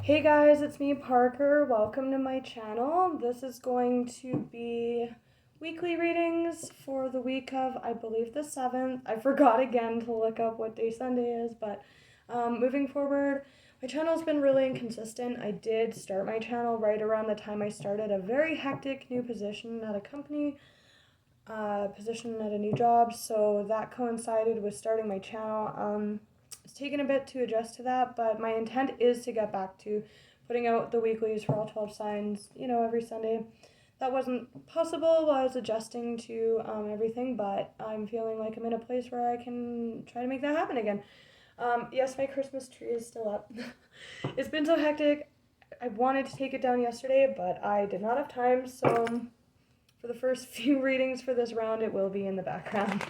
Hey guys, it's me, Parker. Welcome to my channel. This is going to be weekly readings for the week of, I believe, the 7th. I forgot again to look up what day Sunday is, but moving forward, my channel's been really inconsistent. I did start my channel right around the time I started a very hectic new position at a company, position at a new job, so that coincided with starting my channel. It's taken a bit to adjust to that, but my intent is to get back to putting out the weeklies for all 12 signs, every Sunday. That wasn't possible while I was adjusting to everything, but I'm feeling like I'm in a place where I can try to make that happen again. Yes, my Christmas tree is still up. It's been so hectic. I wanted to take it down yesterday, but I did not have time, so for the first few readings for this round, it will be in the background.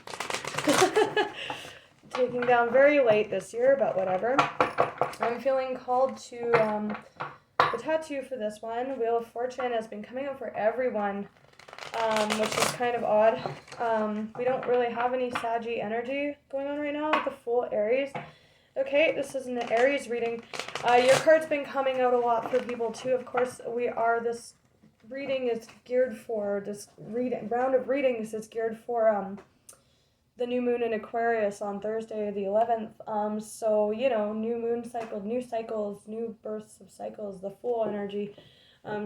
Taking down very late this year, but whatever. I'm feeling called to the tattoo for this one. Wheel of Fortune has been coming out for everyone, which is kind of odd. We don't really have any Saggy energy going on right now with the full Aries. Okay, this is an Aries reading. Your card's been coming out a lot for people too. Of course, this reading is geared for, this round of readings is geared for the new moon in Aquarius on Thursday the 11th. So, new moon cycle, new cycles, new births of cycles, the full energy.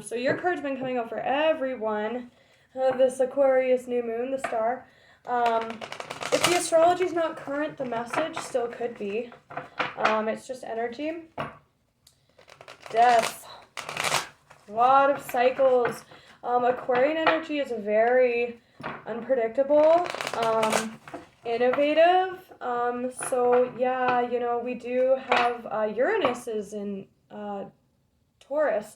So your card's been coming out for everyone. This Aquarius new moon, the star. If the astrology's not current, the message still could be. It's just energy. Death. A lot of cycles. Aquarian energy is very unpredictable, innovative. So yeah, we do have Uranus is in Taurus,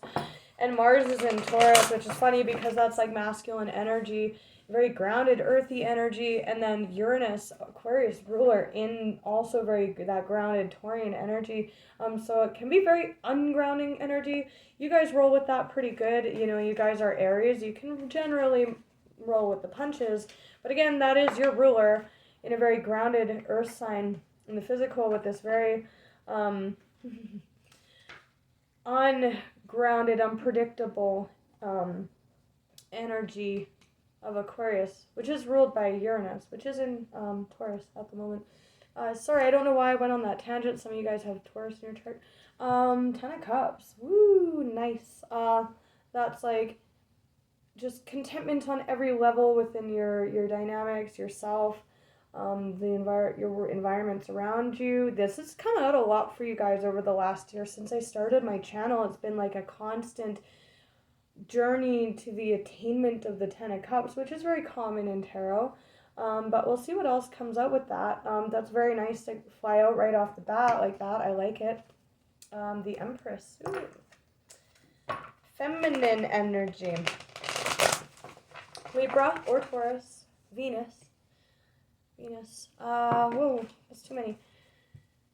and Mars is in Taurus, which is funny because that's like masculine energy, very grounded, earthy energy, and then Uranus, Aquarius ruler, in also very that grounded Taurian energy. So it can be very ungrounding energy. You guys roll with that pretty good. You guys are Aries. You can generally roll with the punches. But again, that is your ruler in a very grounded earth sign in the physical with this very ungrounded, unpredictable energy of Aquarius, which is ruled by Uranus, which is in Taurus at the moment. Sorry, I don't know why I went on that tangent. Some of you guys have Taurus in your chart. 10 of Cups. Woo, nice. That's like just contentment on every level within your dynamics, yourself, your environments around you. This has come out a lot for you guys over the last year. Since I started my channel, it's been like a constant journey to the attainment of the 10 of Cups, which is very common in tarot. But we'll see what else comes out with that. That's very nice to fly out right off the bat like that. I like it. The Empress. Ooh. Feminine energy. Libra or Taurus. Venus. Whoa, that's too many.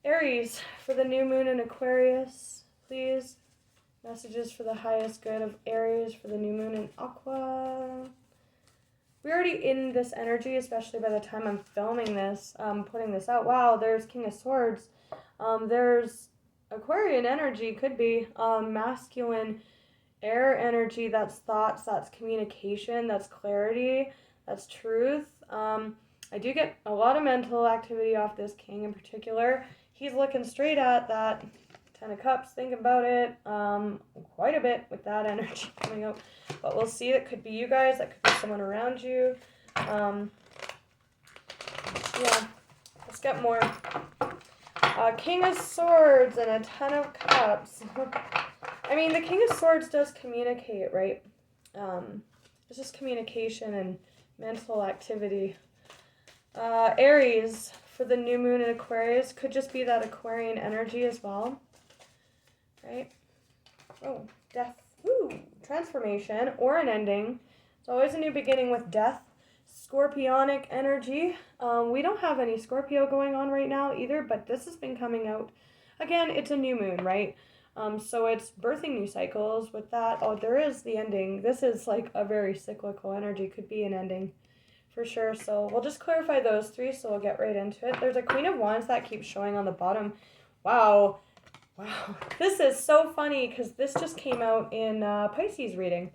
Aries, for the new moon in Aquarius, please. Messages for the highest good of Aries for the new moon in Aqua. We're already in this energy, especially by the time I'm filming this, putting this out. Wow, there's King of Swords. There's Aquarian energy, could be masculine air energy. That's thoughts, that's communication, that's clarity, that's truth. I do get a lot of mental activity off this king in particular. He's looking straight at that 10 of Cups, thinking about it quite a bit with that energy coming out. But we'll see. That could be you guys. That could be someone around you. Yeah, let's get more. King of Swords and a 10 of Cups. I mean, the King of Swords does communicate, right? It's just communication and mental activity. Aries, for the new moon in Aquarius, could just be that Aquarian energy as well. Right? Oh, death. Ooh, transformation or an ending. It's always a new beginning with death. Scorpionic energy. We don't have any Scorpio going on right now either, but this has been coming out. Again, it's a new moon, right? So it's birthing new cycles with that. Oh, there is the ending. This is like a very cyclical energy. Could be an ending for sure. So we'll just clarify those three, so we'll get right into it. There's a Queen of Wands that keeps showing on the bottom. Wow. Wow. This is so funny because this just came out in Pisces reading,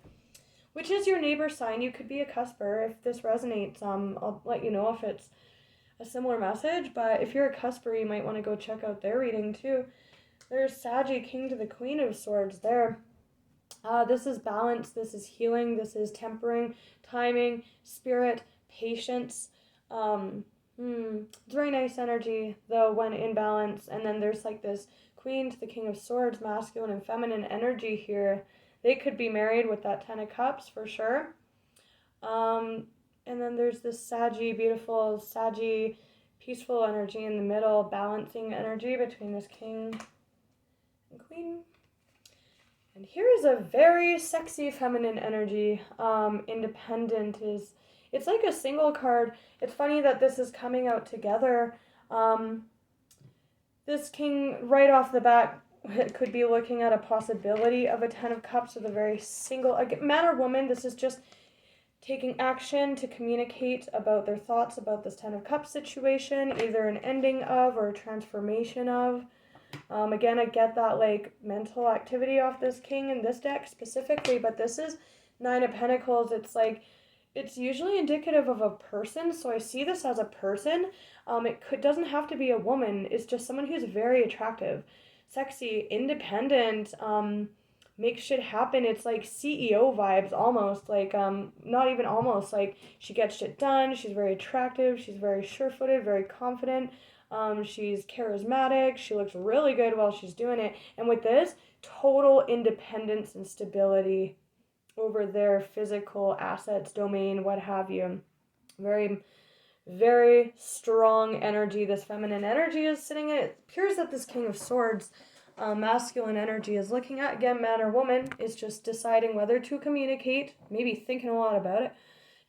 which is your neighbor sign. You could be a cusper. If this resonates, I'll let you know if it's a similar message. But if you're a cusper, you might want to go check out their reading too. There's Saggy, King to the Queen of Swords there. This is balance, this is healing, this is tempering, timing, spirit, patience. It's very nice energy, though, when in balance. And then there's like this Queen to the King of Swords, masculine and feminine energy here. They could be married with that Ten of Cups for sure. And then there's this Saggy, beautiful, Saggy, peaceful energy in the middle, balancing energy between this King and Queen. And here is a very sexy feminine energy. Independent is, it's like a single card. It's funny that this is coming out together. This King, right off the bat, could be looking at a possibility of a Ten of Cups with a very single, man or woman. This is just taking action to communicate about their thoughts about this Ten of Cups situation, either an ending of or a transformation of. Again, I get that like mental activity off this King in this deck specifically, but this is Nine of Pentacles. It's like, it's usually indicative of a person, so I see this as a person. It doesn't have to be a woman. It's just someone who's very attractive, sexy, independent, makes shit happen. It's like CEO vibes almost, like not even almost, like she gets shit done. She's very attractive. She's very sure-footed, very confident. She's charismatic. She looks really good while she's doing it. And with this, total independence and stability over their physical assets, domain, what have you. Very, very strong energy. This feminine energy is sitting in. It appears that this King of Swords, masculine energy, is looking at, again, man or woman, is just deciding whether to communicate, maybe thinking a lot about it.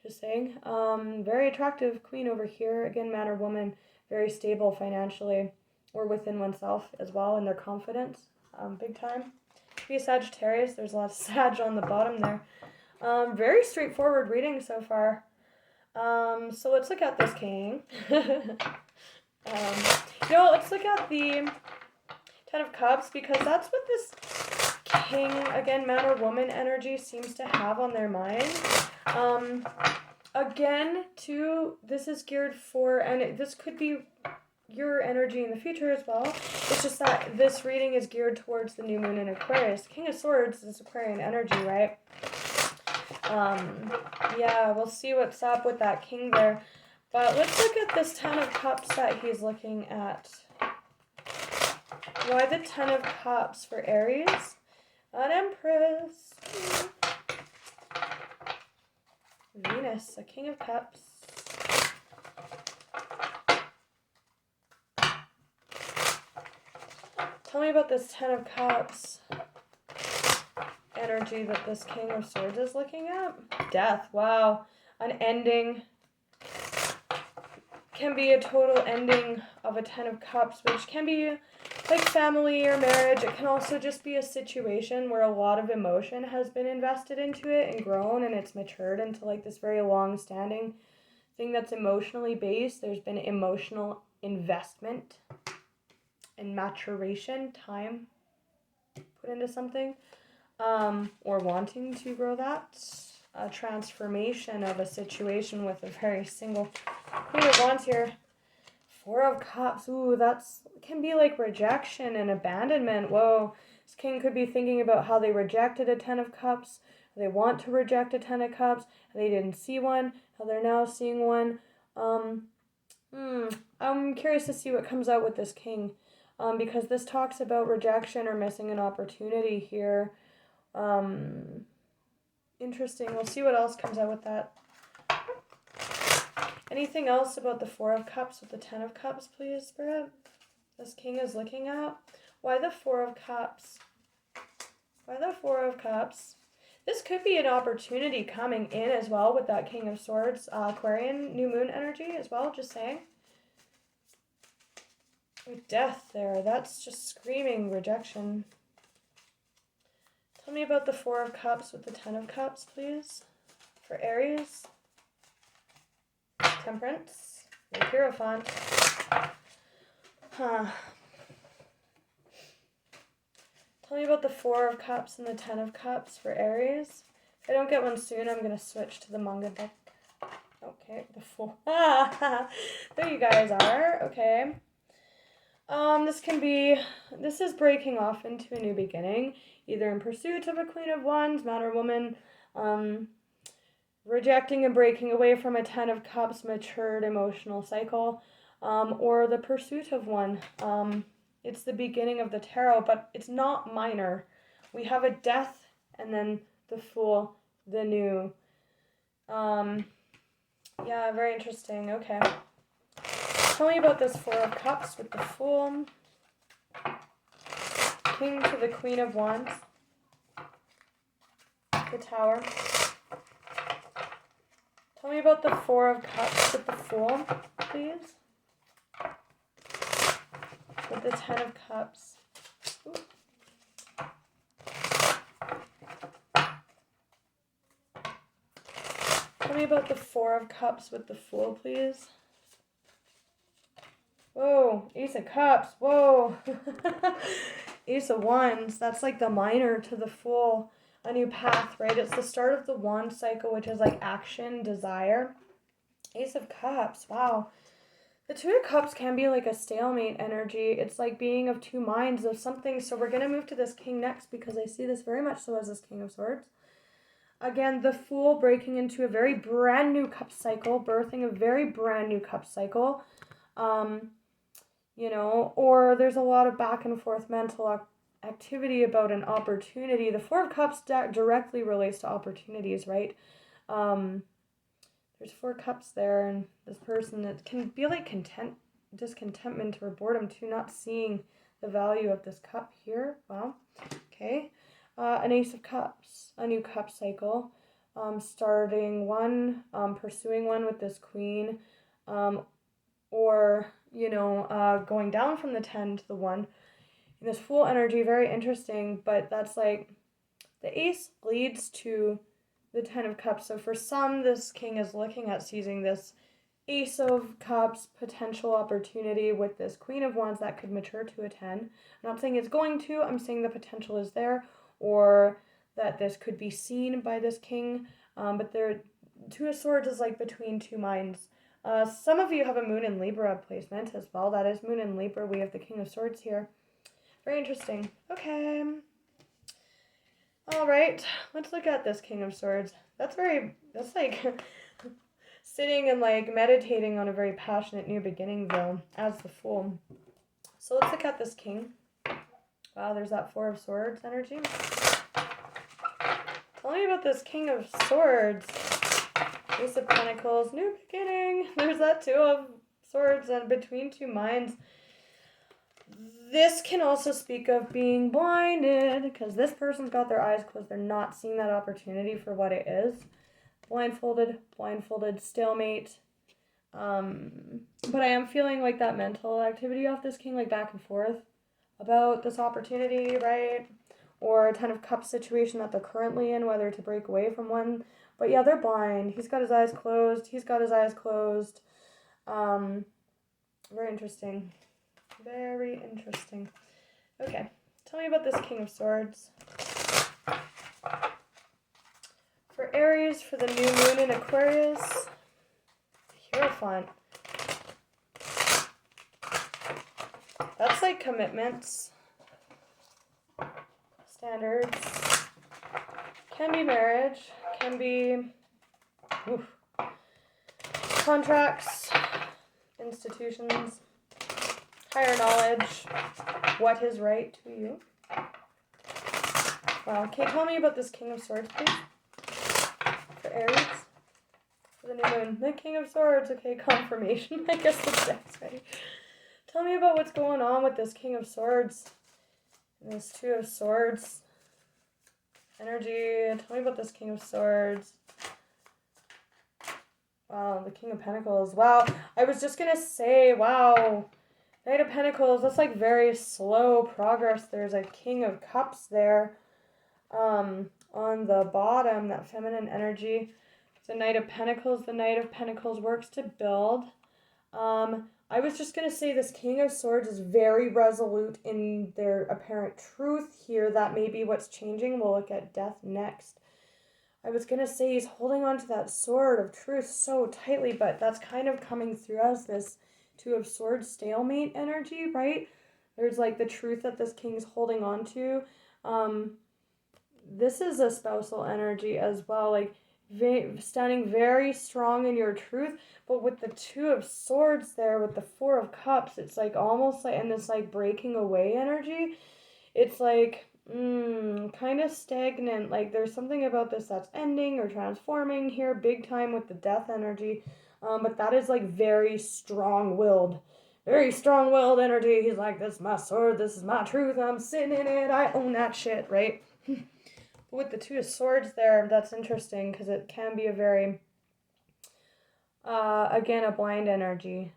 Just saying. Very attractive Queen over here. Again, man or woman. Very stable financially or within oneself as well in their confidence. Big time. Be a Sagittarius. There's a lot of Sag on the bottom there. Very straightforward reading so far. So let's look at this King. Let's look at the Ten of Cups, because that's what this King, again, man or woman energy seems to have on their mind. Again, too, this is geared for, and this could be your energy in the future as well. It's just that this reading is geared towards the new moon in Aquarius. King of Swords is Aquarian energy, right? Yeah, we'll see what's up with that King there. But let's look at this Ten of Cups that he's looking at. Why the Ten of Cups for Aries? An Empress. Venus, a King of Cups. Tell me about this Ten of Cups energy that this King of Swords is looking at. Death, wow. An ending. Can be a total ending of a Ten of Cups, which can be like family or marriage. It can also just be a situation where a lot of emotion has been invested into it and grown, and it's matured into like this very long-standing thing that's emotionally based. There's been emotional investment and maturation, time put into something, or wanting to grow that. A transformation of a situation with a very single Queen of Wands here. Four of Cups. Ooh, that's can be like rejection and abandonment. Whoa. This King could be thinking about how they rejected a Ten of Cups. They want to reject a Ten of Cups. How they didn't see one. How they're now seeing one. I'm curious to see what comes out with this King. Because this talks about rejection or missing an opportunity here. Interesting. We'll see what else comes out with that. Anything else about the Four of Cups with the Ten of Cups, please, Spirit? This King is looking at. Why the Four of Cups? Why the Four of Cups? This could be an opportunity coming in as well with that King of Swords, Aquarian new moon energy as well, just saying. With death there, that's just screaming rejection. Tell me about the Four of Cups with the Ten of Cups, please, for Aries. Temperance, the Hierophant. Tell me about the Four of Cups and the Ten of Cups for Aries. If I don't get one soon, I'm going to switch to the manga deck. Okay, the Four. There you guys are. Okay. This is breaking off into a new beginning, either in pursuit of a Queen of Wands, man or woman, rejecting and breaking away from a Ten of Cups matured emotional cycle, or the pursuit of one. It's the beginning of the tarot, but it's not minor. We have a death and then the Fool, the new. Yeah, very interesting. Okay. Tell me about this Four of Cups with the Fool. King to the Queen of Wands. The Tower. Tell me about the Four of Cups with the Fool, please. With the Ten of Cups. Ooh. Tell me about the Four of Cups with the Fool, please. Whoa, Ace of Cups, whoa. Ace of Wands, that's like the minor to the Fool. A new path, right? It's the start of the wand cycle, which is like action, desire. Ace of Cups, wow. The Two of Cups can be like a stalemate energy. It's like being of two minds of something. So we're going to move to this King next because I see this very much so as this King of Swords. Again, the Fool breaking into a very brand new cup cycle, birthing a very brand new cup cycle. You know, or there's a lot of back and forth mental activity about an opportunity. The Four of Cups directly relates to opportunities, right? There's 4 cups there, and this person, it can be like discontentment or boredom too, not seeing the value of this cup here. Wow. Okay. An Ace of Cups, a new cup cycle, starting one, pursuing one with this Queen, or, you know, going down from the 10 to the 1. And this Fool energy, very interesting, but that's like, the Ace leads to the 10 of Cups. So for some, this King is looking at seizing this Ace of Cups potential opportunity with this Queen of Wands that could mature to a 10. I'm not saying it's going to, I'm saying the potential is there, or that this could be seen by this King. But there, Two of Swords is like between two minds. Some of you have a Moon in Libra placement as well. That is Moon in Libra. We have the King of Swords here. Very interesting. Okay. All right. Let's look at this King of Swords. That's like sitting and like meditating on a very passionate new beginning though, as the Fool. So let's look at this King. Wow, there's that Four of Swords energy. Tell me about this King of Swords. Ace of Pentacles, new beginning. There's that Two of Swords and between two minds. This can also speak of being blinded because this person's got their eyes closed. They're not seeing that opportunity for what it is. Blindfolded, stalemate. But I am feeling like that mental activity off this King, like back and forth about this opportunity, right? Or a Ten of Cups situation that they're currently in, whether to break away from one. But yeah, they're blind. He's got his eyes closed. Very interesting. Very interesting. Okay, tell me about this King of Swords. For Aries, for the new moon in Aquarius, Hierophant. That's like commitments, standards. Can be marriage, can be contracts, institutions, higher knowledge, what is right to you. Wow, okay, tell me about this King of Swords, please. For Aries, for the new moon. The King of Swords, okay, confirmation. I guess the deck's ready. Tell me about what's going on with this King of Swords and this Two of Swords energy. Tell me about this King of Swords. Wow, the King of Pentacles. Wow, I was just gonna say, wow, Knight of Pentacles, that's like very slow progress. There's a King of Cups there on the bottom, that feminine energy. The Knight of Pentacles works to build. I was just going to say this King of Swords is very resolute in their apparent truth here. That may be what's changing. We'll look at death next. I was going to say he's holding on to that sword of truth so tightly, but that's kind of coming through as this Two of Swords stalemate energy, right? There's like the truth that this king's holding on to. This is a spousal energy as well, like standing very strong in your truth, but with the Two of Swords there, with the Four of Cups, it's like almost like, and this like breaking away energy, it's like kind of stagnant. Like there's something about this that's ending or transforming here big time with the death energy, but that is like very strong-willed energy. He's like, this is my sword, this is my truth, I'm sitting in it, I own that shit, right? With the Two of Swords there, that's interesting because it can be a very, again, a blind energy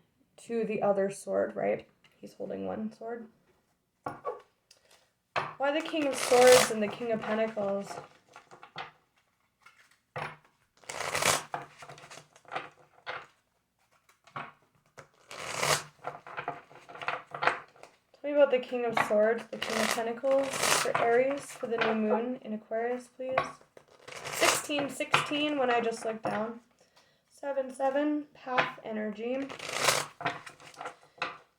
to the other sword, right? He's holding one sword. Why the King of Swords and the King of Pentacles? Tell me about the King of Swords, the King of Pentacles for Aries for the new moon in Aquarius, please. 1616 when I just looked down. 7-7 path energy.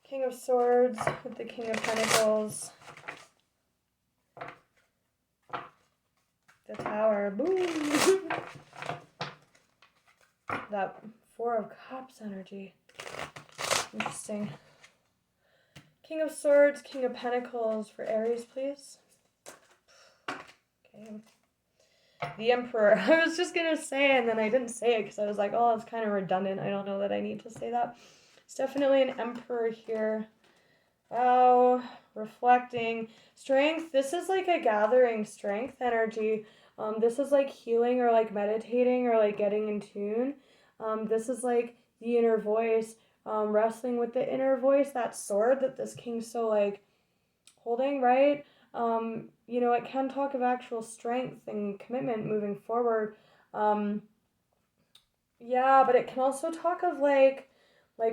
King of Swords with the King of Pentacles. The Tower. Boom. That Four of Cups energy. Interesting. King of Swords, King of Pentacles for Aries, please. Okay. The Emperor. I was just going to say, and then I didn't say it because I was like, oh, it's kind of redundant. I don't know that I need to say that. It's definitely an Emperor here. Wow. Reflecting. Strength. This is like a gathering strength energy. This is like healing or like meditating or like getting in tune. This is like the inner voice. Wrestling with the inner voice. That sword that this king's so like holding, right? You know, it can talk of actual strength and commitment moving forward. Yeah, but it can also talk of like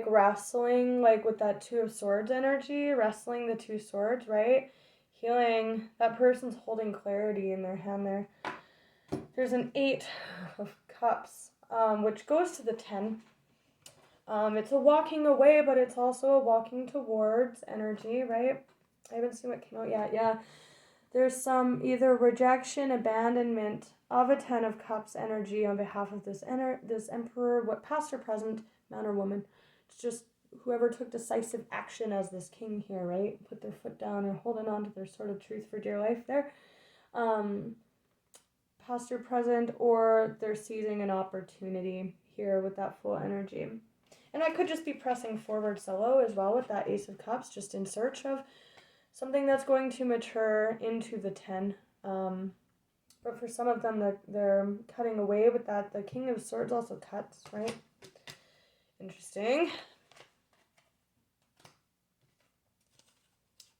wrestling, like with that Two of Swords energy, wrestling the two swords, right? Healing. That person's holding clarity in their hand there. There's an 8 of Cups, which goes to the 10. It's a walking away, but it's also a walking towards energy, right? I haven't seen what came out yet. Yeah. There's some either rejection, abandonment of a 10 of Cups energy on behalf of this emperor, what past or present, man or woman. It's just whoever took decisive action as this king here, right? Put their foot down or holding on to their sword of truth for dear life there. Past or present, or they're seizing an opportunity here with that full energy. And I could just be pressing forward solo as well with that Ace of Cups, just in search of something that's going to mature into the 10. But for some of them, they're cutting away with that. The King of Swords also cuts, right? Interesting.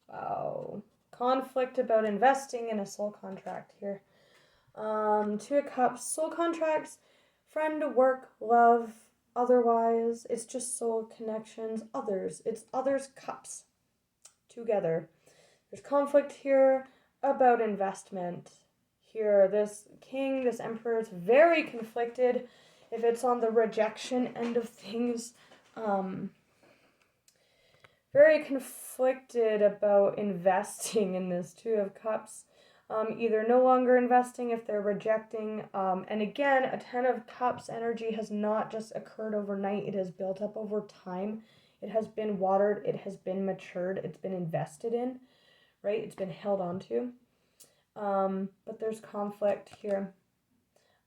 Wow. Conflict about investing in a soul contract here. 2 of Cups, soul contracts, friend, work, love, otherwise. It's just soul connections, others. It's others' cups together. There's conflict here about investment. Here, this king, this emperor is very conflicted if it's on the rejection end of things. Very conflicted about investing in this Two of Cups. Either no longer investing if they're rejecting. And again, a 10 of Cups energy has not just occurred overnight. It has built up over time. It has been watered. It has been matured. It's been invested in, right? It's been held onto. But there's conflict here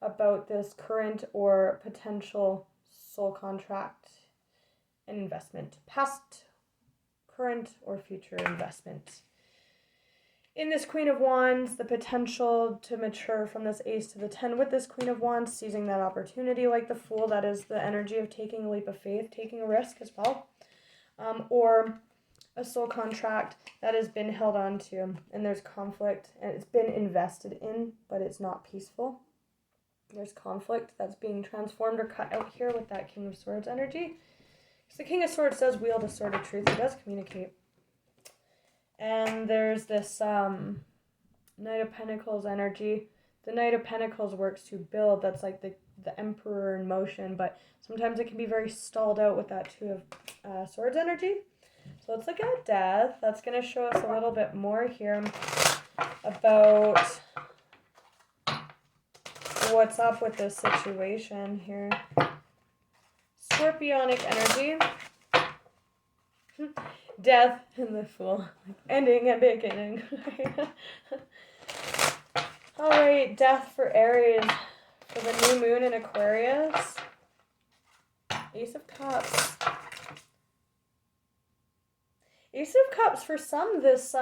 about this current or potential soul contract and investment. Past, current, or future investment. In this Queen of Wands, the potential to mature from this Ace to the 10 with this Queen of Wands, seizing that opportunity like the Fool. That is the energy of taking a leap of faith, taking a risk as well. Or a soul contract that has been held on to, and there's conflict, and it's been invested in, but it's not peaceful. There's conflict that's being transformed or cut out here with that King of Swords energy. So the King of Swords does wield a sword of truth. He does communicate. And there's this Knight of Pentacles energy. The Knight of Pentacles works to build. That's like the Emperor in motion, but sometimes it can be very stalled out with that Two of Swords energy. So let's look at death. That's going to show us a little bit more here about what's up with this situation here. Scorpionic energy. Death and the Fool. Ending and beginning. Alright, death for Aries. For the new moon in Aquarius. Ace of Cups. Ace of Cups, for some, this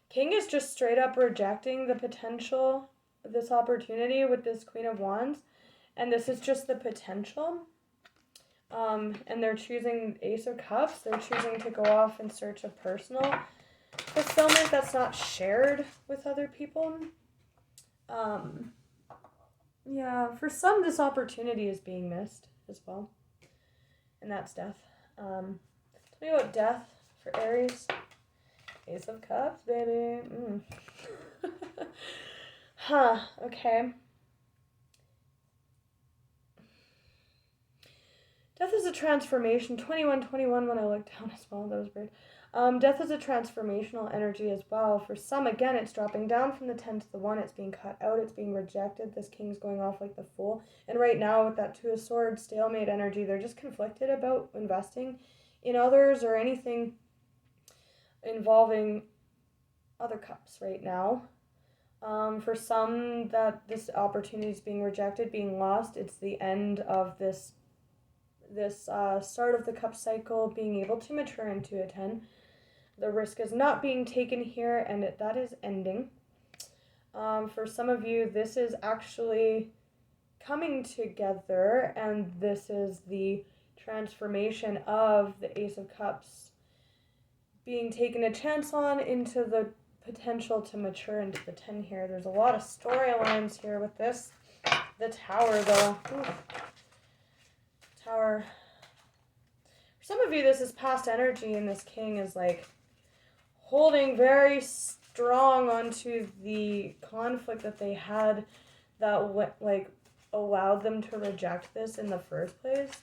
King is just straight up rejecting the potential of this opportunity with this Queen of Wands. And this is just the potential. And they're choosing Ace of Cups. They're choosing to go off in search of personal fulfillment that's not shared with other people. Yeah, for some, this opportunity is being missed as well. And that's death. Tell me about death for Aries. Ace of Cups, baby. Okay. Death is a transformation. 21 when I looked down as well. That was weird. Death is a transformational energy as well. For some, again, it's dropping down from the 10 to the 1. It's being cut out. It's being rejected. This King's going off like the Fool. And right now, with that Two of Swords, stalemate energy, they're just conflicted about investing in others or anything involving other cups right now. For some, that this opportunity is being rejected, being lost. It's the end of this start of the cup cycle being able to mature into a 10. The risk is not being taken here, and that is ending. For some of you, this is actually coming together, and this is the transformation of the Ace of Cups being taken a chance on into the potential to mature into the 10 here. There's a lot of storylines here with this. The Tower, though. Ooh. Tower. For some of you, this is past energy, and this King is like holding very strong onto the conflict that they had that like allowed them to reject this in the first place.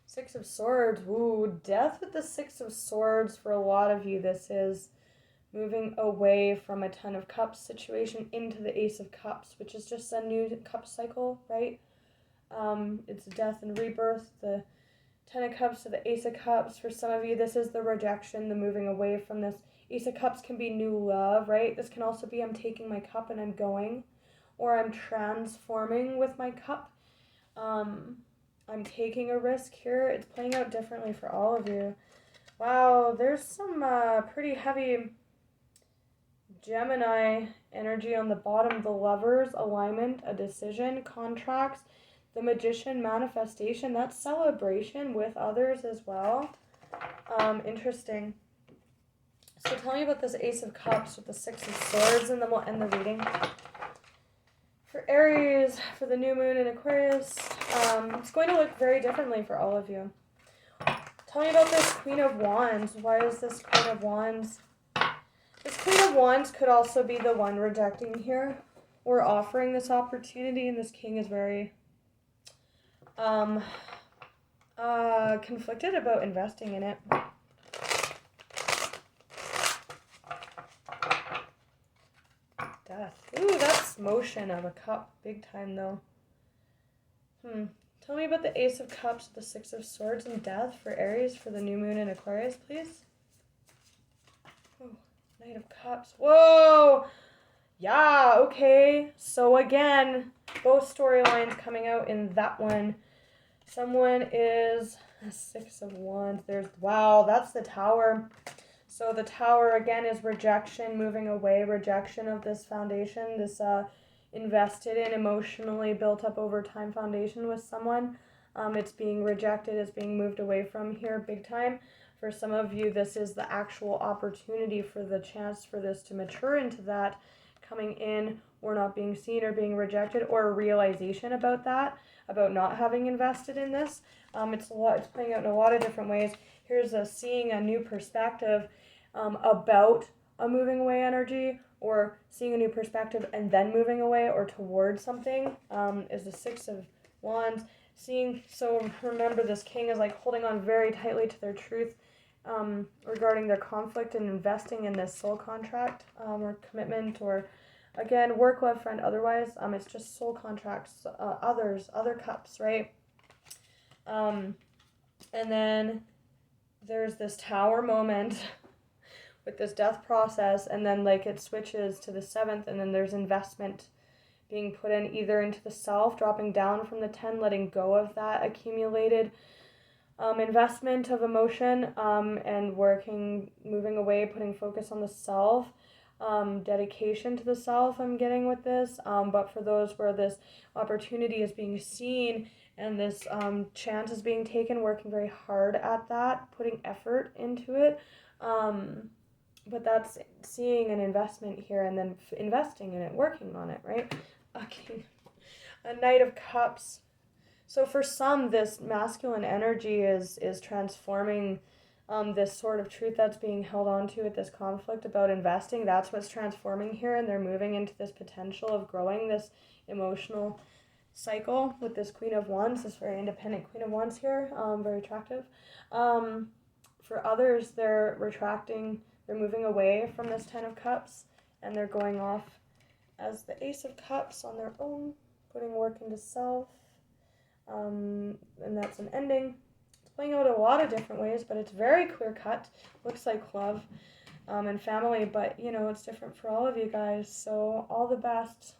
Six of Swords. Ooh, death with the Six of Swords. For a lot of you, this is moving away from a Ten of Cups situation into the Ace of Cups, which is just a new cup cycle, right? It's death and rebirth, the Ten of Cups to the Ace of Cups. For some of you, this is the rejection, the moving away from this. Ace of Cups can be new love, right? This can also be I'm taking my cup and I'm going, or I'm transforming with my cup. I'm taking a risk here. It's playing out differently for all of you. Wow, there's some pretty heavy Gemini energy on the bottom. The Lovers, alignment, a decision, contracts. The Magician, manifestation, that's celebration with others as well. Interesting. So tell me about this Ace of Cups with the Six of Swords, and then we'll end the reading. For Aries, for the new moon in Aquarius, it's going to look very differently for all of you. Tell me about this Queen of Wands. Why is this Queen of Wands? This Queen of Wands could also be the one rejecting here or offering this opportunity, and this King is very conflicted about investing in it. Death. Ooh, that's motion of a cup. Big time, though. Tell me about the Ace of Cups, the Six of Swords, and death for Aries for the new moon in Aquarius, please. Oh, Knight of Cups. Whoa! Yeah, okay. So again, both storylines coming out in that one. Someone is a Six of Wands. Wow, that's the Tower. So the Tower, again, is rejection, moving away, rejection of this foundation, this invested in, emotionally built up over time foundation with someone. It's being rejected, it's being moved away from here big time. For some of you, this is the actual opportunity for the chance for this to mature into that coming in or not being seen or being rejected, or a realization about that, about not having invested in this. It's playing out in a lot of different ways. Here's seeing a new perspective about a moving away energy, or seeing a new perspective and then moving away or towards something, is the Six of Wands. So remember, this king is like holding on very tightly to their truth regarding their conflict and investing in this soul contract or commitment, or again, work, love, friend, otherwise. It's just soul contracts, other cups, right? And then there's this Tower moment with this death process, and then like it switches to the 7th, and then there's investment being put in either into the self, dropping down from the 10, letting go of that accumulated investment of emotion, and moving away, putting focus on the self, dedication to the self I'm getting with this, but for those where this opportunity is being seen and this chance is being taken, working very hard at that, putting effort into it, but that's seeing an investment here and then investing in it, working on it, right? Okay. A Knight of Cups. So for some, this masculine energy is transforming this sort of truth that's being held on to with this conflict about investing. That's what's transforming here, and they're moving into this potential of growing this emotional cycle with this Queen of Wands, this very independent Queen of Wands here, very attractive. For others, they're retracting, they're moving away from this Ten of Cups, and they're going off as the Ace of Cups on their own, putting work into self, and that's an ending. It's playing out a lot of different ways, but it's very clear cut. Looks like love and family, but it's different for all of you guys. So all the best.